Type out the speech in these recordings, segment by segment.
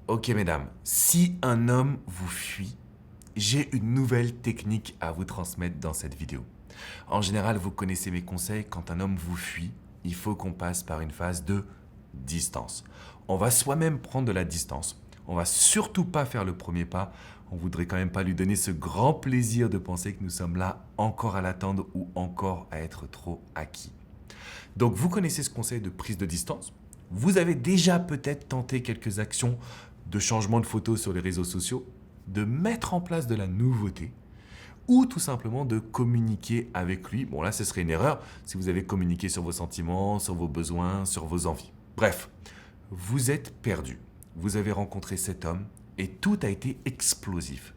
Ok mesdames, si un homme vous fuit, j'ai une nouvelle technique à vous transmettre dans cette vidéo. En général, vous connaissez mes conseils, quand un homme vous fuit, il faut qu'on passe par une phase de distance. On va soi-même prendre de la distance. On va surtout pas faire le premier pas. On voudrait quand même pas lui donner ce grand plaisir de penser que nous sommes là encore à l'attendre ou encore à être trop acquis. Donc vous connaissez ce conseil de prise de distance. Vous avez déjà peut-être tenté quelques actions de changement de photo sur les réseaux sociaux, de mettre en place de la nouveauté ou tout simplement de communiquer avec lui. Bon là, ce serait une erreur si vous avez communiqué sur vos sentiments, sur vos besoins, sur vos envies. Bref, vous êtes perdu. Vous avez rencontré cet homme et tout a été explosif.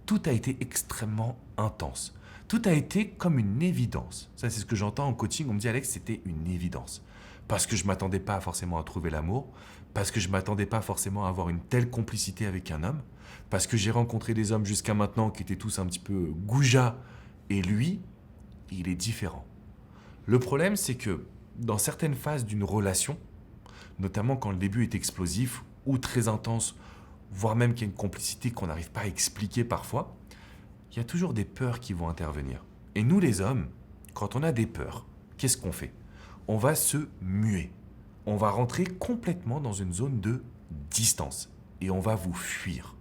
Tout a été extrêmement intense. Tout a été comme une évidence. Ça, c'est ce que j'entends en coaching. On me dit, Alex, c'était une évidence. Parce que je ne m'attendais pas forcément à trouver l'amour, parce que je ne m'attendais pas forcément à avoir une telle complicité avec un homme, parce que j'ai rencontré des hommes jusqu'à maintenant qui étaient tous un petit peu goujats, et lui, il est différent. Le problème, c'est que dans certaines phases d'une relation, notamment quand le début est explosif ou très intense, voire même qu'il y a une complicité qu'on n'arrive pas à expliquer parfois, il y a toujours des peurs qui vont intervenir. Et nous les hommes, quand on a des peurs, qu'est-ce qu'on fait? On va se muer. On va rentrer complètement dans une zone de distance. Et on va vous fuir.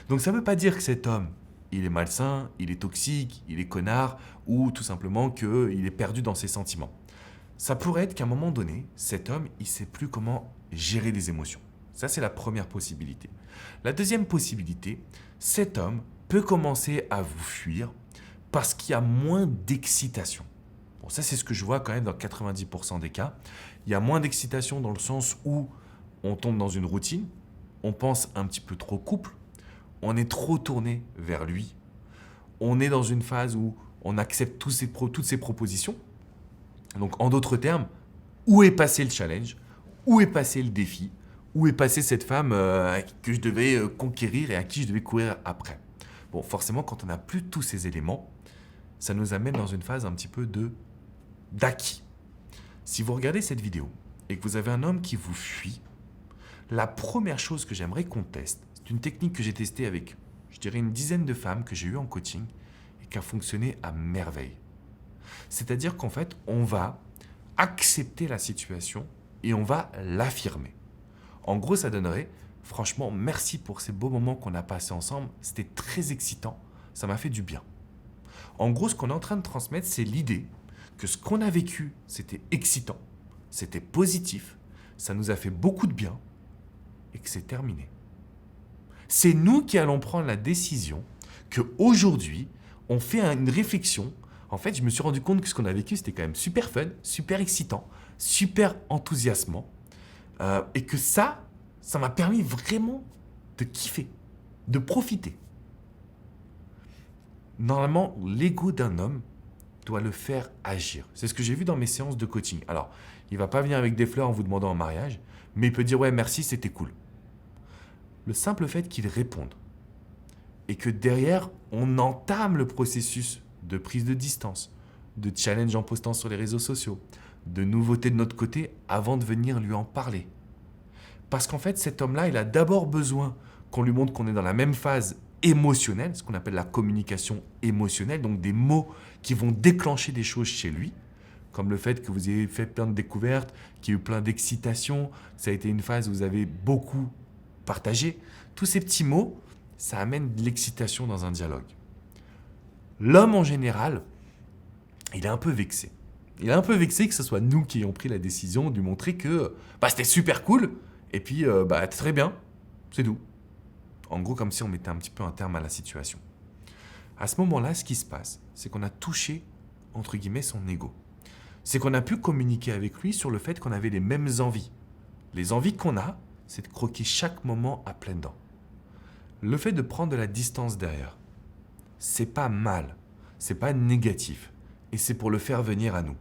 Donc ça ne veut pas dire que cet homme, il est malsain, il est toxique, il est connard, ou tout simplement qu'il est perdu dans ses sentiments. Ça pourrait être qu'à un moment donné, cet homme, il ne sait plus comment gérer les émotions. Ça, c'est la première possibilité. La deuxième possibilité, cet homme peut commencer à vous fuir parce qu'il y a moins d'excitation. Bon, ça, c'est ce que je vois quand même dans 90% des cas. Il y a moins d'excitation dans le sens où on tombe dans une routine, on pense un petit peu trop couple, on est trop tourné vers lui, on est dans une phase où on accepte toutes ses propositions. Donc, en d'autres termes, où est passé le challenge? Où est passé le défi? Où est passée cette femme que je devais conquérir et à qui je devais courir après? Bon, forcément, quand on n'a plus tous ces éléments, ça nous amène dans une phase un petit peu d'acquis. Si vous regardez cette vidéo et que vous avez un homme qui vous fuit, la première chose que j'aimerais qu'on teste, c'est une technique que j'ai testée avec, je dirais, une dizaine de femmes que j'ai eues en coaching et qui a fonctionné à merveille. C'est-à-dire qu'en fait, on va accepter la situation et on va l'affirmer. En gros, ça donnerait, franchement, merci pour ces beaux moments qu'on a passés ensemble, c'était très excitant, ça m'a fait du bien. En gros, ce qu'on est en train de transmettre, c'est l'idée que ce qu'on a vécu, c'était excitant, c'était positif, ça nous a fait beaucoup de bien et que c'est terminé. C'est nous qui allons prendre la décision qu'aujourd'hui, on fait une réflexion. En fait, je me suis rendu compte que ce qu'on a vécu, c'était quand même super fun, super excitant, super enthousiasmant. Et que ça m'a permis vraiment de kiffer, de profiter. Normalement, l'ego d'un homme doit le faire agir. C'est ce que j'ai vu dans mes séances de coaching. Alors, il ne va pas venir avec des fleurs en vous demandant en mariage, mais il peut dire « ouais, merci, c'était cool ». Le simple fait qu'il réponde et que derrière, on entame le processus de prise de distance, de challenge en postant sur les réseaux sociaux, de nouveautés de notre côté avant de venir lui en parler. Parce qu'en fait, cet homme-là, il a d'abord besoin qu'on lui montre qu'on est dans la même phase émotionnelle, ce qu'on appelle la communication émotionnelle, donc des mots qui vont déclencher des choses chez lui, comme le fait que vous ayez fait plein de découvertes, qu'il y a eu plein d'excitation, ça a été une phase où vous avez beaucoup partagé. Tous ces petits mots, ça amène de l'excitation dans un dialogue. L'homme, en général, il est un peu vexé. Il est un peu vexé que ce soit nous qui ayons pris la décision de lui montrer que c'était super cool, et puis très bien, c'est tout. En gros, comme si on mettait un petit peu un terme à la situation. À ce moment-là, ce qui se passe, c'est qu'on a touché, entre guillemets, son ego. C'est qu'on a pu communiquer avec lui sur le fait qu'on avait les mêmes envies. Les envies qu'on a, c'est de croquer chaque moment à pleines dents. Le fait de prendre de la distance derrière, c'est pas mal, c'est pas négatif, et c'est pour le faire venir à nous.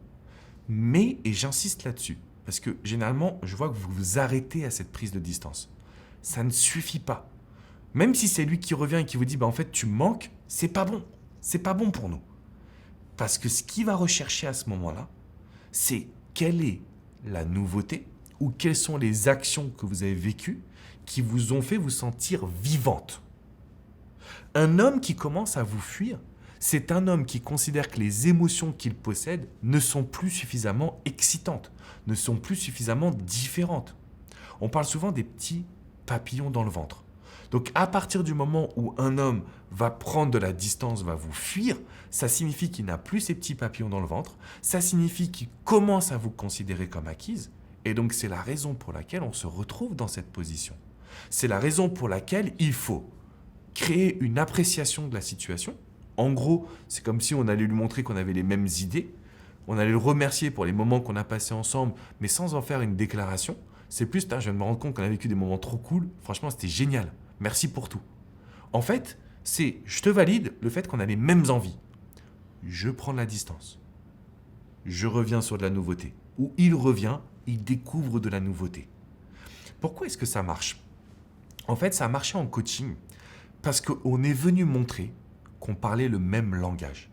Mais, et j'insiste là-dessus, parce que généralement, je vois que vous vous arrêtez à cette prise de distance. Ça ne suffit pas. Même si c'est lui qui revient et qui vous dit en fait tu me manques, c'est pas bon. C'est pas bon pour nous. Parce que ce qu'il va rechercher à ce moment-là, c'est quelle est la nouveauté ou quelles sont les actions que vous avez vécues qui vous ont fait vous sentir vivante. Un homme qui commence à vous fuir, c'est un homme qui considère que les émotions qu'il possède ne sont plus suffisamment excitantes, ne sont plus suffisamment différentes. On parle souvent des petits papillons dans le ventre. Donc à partir du moment où un homme va prendre de la distance, va vous fuir, ça signifie qu'il n'a plus ces petits papillons dans le ventre, ça signifie qu'il commence à vous considérer comme acquise, et donc c'est la raison pour laquelle on se retrouve dans cette position. C'est la raison pour laquelle il faut créer une appréciation de la situation. En gros, c'est comme si on allait lui montrer qu'on avait les mêmes idées, on allait le remercier pour les moments qu'on a passés ensemble, mais sans en faire une déclaration. C'est plus, je viens de me rendre compte qu'on a vécu des moments trop cool, franchement c'était génial, merci pour tout. En fait, c'est, je te valide le fait qu'on a les mêmes envies. Je prends de la distance. Je reviens sur de la nouveauté. Ou il revient, il découvre de la nouveauté. Pourquoi est-ce que ça marche? En fait, ça a marché en coaching parce qu'on est venu montrer qu'on parlait le même langage.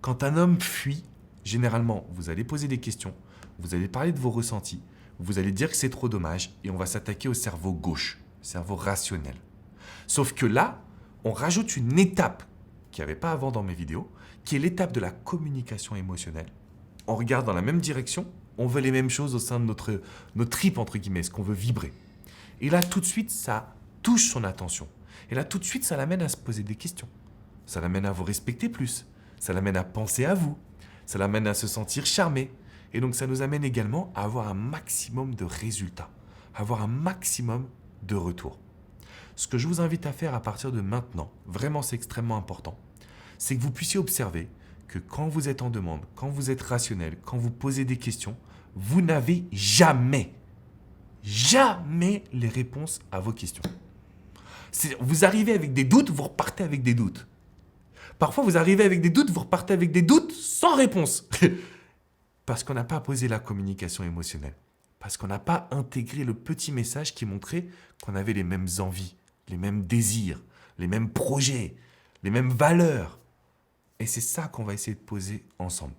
Quand un homme fuit, généralement, vous allez poser des questions, vous allez parler de vos ressentis, vous allez dire que c'est trop dommage et on va s'attaquer au cerveau gauche, cerveau rationnel. Sauf que là, on rajoute une étape qu'il n'y avait pas avant dans mes vidéos, qui est l'étape de la communication émotionnelle. On regarde dans la même direction, on veut les mêmes choses au sein de notre trip, entre guillemets, ce qu'on veut vibrer. Et là, tout de suite, ça touche son attention. Et là, tout de suite, ça l'amène à se poser des questions. Ça l'amène à vous respecter plus. Ça l'amène à penser à vous. Ça l'amène à se sentir charmé. Et donc, ça nous amène également à avoir un maximum de résultats, à avoir un maximum de retours. Ce que je vous invite à faire à partir de maintenant, vraiment c'est extrêmement important, c'est que vous puissiez observer que quand vous êtes en demande, quand vous êtes rationnel, quand vous posez des questions, vous n'avez jamais les réponses à vos questions. Vous arrivez avec des doutes, vous repartez avec des doutes. Parfois, vous arrivez avec des doutes, vous repartez avec des doutes sans réponse. Parce qu'on n'a pas posé la communication émotionnelle. Parce qu'on n'a pas intégré le petit message qui montrait qu'on avait les mêmes envies, les mêmes désirs, les mêmes projets, les mêmes valeurs. Et c'est ça qu'on va essayer de poser ensemble.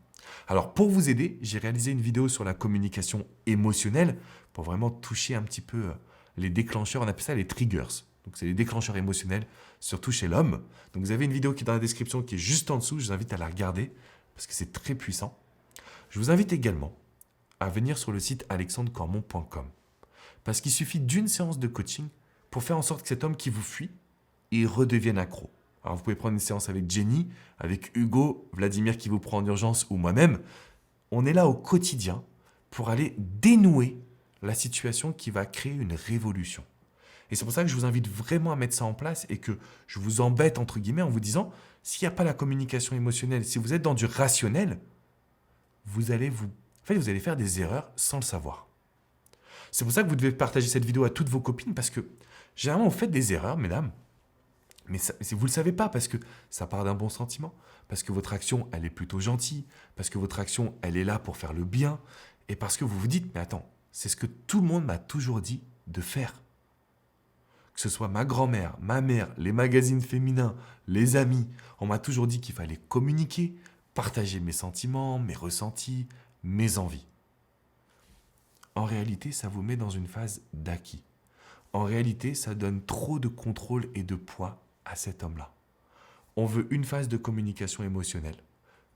Alors pour vous aider, j'ai réalisé une vidéo sur la communication émotionnelle pour vraiment toucher un petit peu les déclencheurs, on appelle ça les triggers. Donc c'est les déclencheurs émotionnels, surtout chez l'homme. Donc vous avez une vidéo qui est dans la description, qui est juste en dessous, je vous invite à la regarder parce que c'est très puissant. Je vous invite également à venir sur le site alexandrecormon.com parce qu'il suffit d'une séance de coaching pour faire en sorte que cet homme qui vous fuit, il redevienne accro. Alors vous pouvez prendre une séance avec Jenny, avec Hugo, Vladimir qui vous prend en urgence ou moi-même. On est là au quotidien pour aller dénouer la situation qui va créer une révolution. Et c'est pour ça que je vous invite vraiment à mettre ça en place et que je vous embête entre guillemets en vous disant, s'il n'y a pas la communication émotionnelle, si vous êtes dans du rationnel, vous allez faire des erreurs sans le savoir. C'est pour ça que vous devez partager cette vidéo à toutes vos copines parce que généralement vous faites des erreurs, mesdames. Mais vous ne le savez pas parce que ça part d'un bon sentiment, parce que votre action, elle est plutôt gentille, parce que votre action, elle est là pour faire le bien, et parce que vous vous dites, mais attends, c'est ce que tout le monde m'a toujours dit de faire. Que ce soit ma grand-mère, ma mère, les magazines féminins, les amis, on m'a toujours dit qu'il fallait communiquer, partager mes sentiments, mes ressentis, mes envies. En réalité, ça vous met dans une phase d'acquis. En réalité, ça donne trop de contrôle et de poids à cet homme-là. On veut une phase de communication émotionnelle,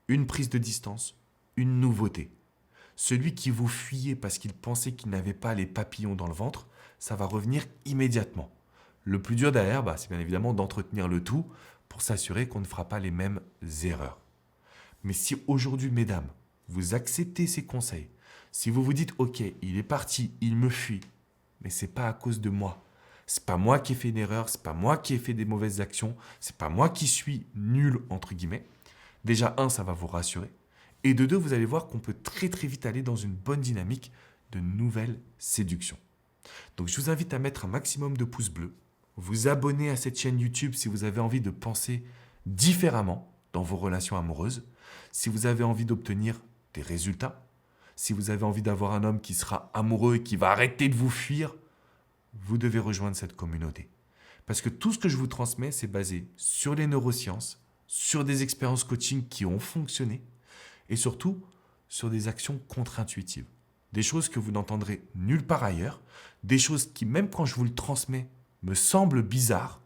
une prise de distance, une nouveauté. Celui qui vous fuyait parce qu'il pensait qu'il n'avait pas les papillons dans le ventre, ça va revenir immédiatement. Le plus dur derrière, c'est bien évidemment d'entretenir le tout pour s'assurer qu'on ne fera pas les mêmes erreurs. Mais si aujourd'hui, mesdames, vous acceptez ces conseils, si vous vous dites « Ok, il est parti, il me fuit, mais ce n'est pas à cause de moi. C'est pas moi qui ai fait une erreur, c'est pas moi qui ai fait des mauvaises actions, c'est pas moi qui suis nul, entre guillemets. » Déjà, ça va vous rassurer. Et de deux, vous allez voir qu'on peut très très vite aller dans une bonne dynamique de nouvelles séductions. Donc je vous invite à mettre un maximum de pouces bleus, vous abonner à cette chaîne YouTube si vous avez envie de penser différemment dans vos relations amoureuses, si vous avez envie d'obtenir des résultats, si vous avez envie d'avoir un homme qui sera amoureux et qui va arrêter de vous fuir, vous devez rejoindre cette communauté. Parce que tout ce que je vous transmets, c'est basé sur les neurosciences, sur des expériences coaching qui ont fonctionné et surtout sur des actions contre-intuitives. des choses que vous n'entendrez nulle part ailleurs, des choses qui, même quand je vous le transmets, me semblent bizarres,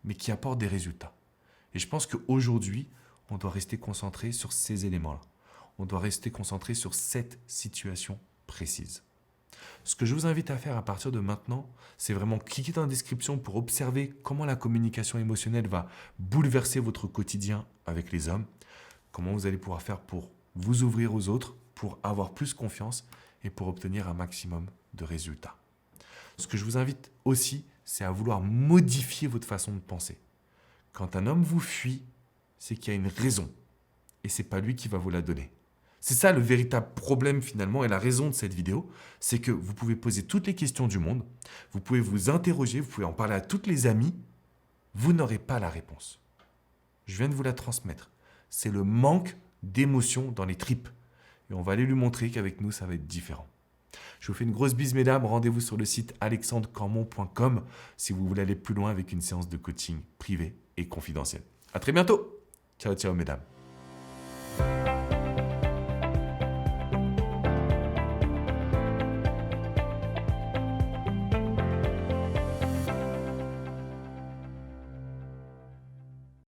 mais qui apportent des résultats. Et je pense qu'aujourd'hui, on doit rester concentré sur ces éléments-là. On doit rester concentré sur cette situation précise. Ce que je vous invite à faire à partir de maintenant, c'est vraiment cliquer dans la description pour observer comment la communication émotionnelle va bouleverser votre quotidien avec les hommes, comment vous allez pouvoir faire pour vous ouvrir aux autres, pour avoir plus confiance et pour obtenir un maximum de résultats. Ce que je vous invite aussi, c'est à vouloir modifier votre façon de penser. Quand un homme vous fuit, c'est qu'il y a une raison et ce n'est pas lui qui va vous la donner. C'est ça le véritable problème finalement et la raison de cette vidéo, c'est que vous pouvez poser toutes les questions du monde, vous pouvez vous interroger, vous pouvez en parler à toutes les amies, vous n'aurez pas la réponse. Je viens de vous la transmettre. C'est le manque d'émotion dans les tripes. Et on va aller lui montrer qu'avec nous, ça va être différent. Je vous fais une grosse bise, mesdames. Rendez-vous sur le site alexandrecormon.com si vous voulez aller plus loin avec une séance de coaching privée et confidentielle. À très bientôt. Ciao, ciao, mesdames.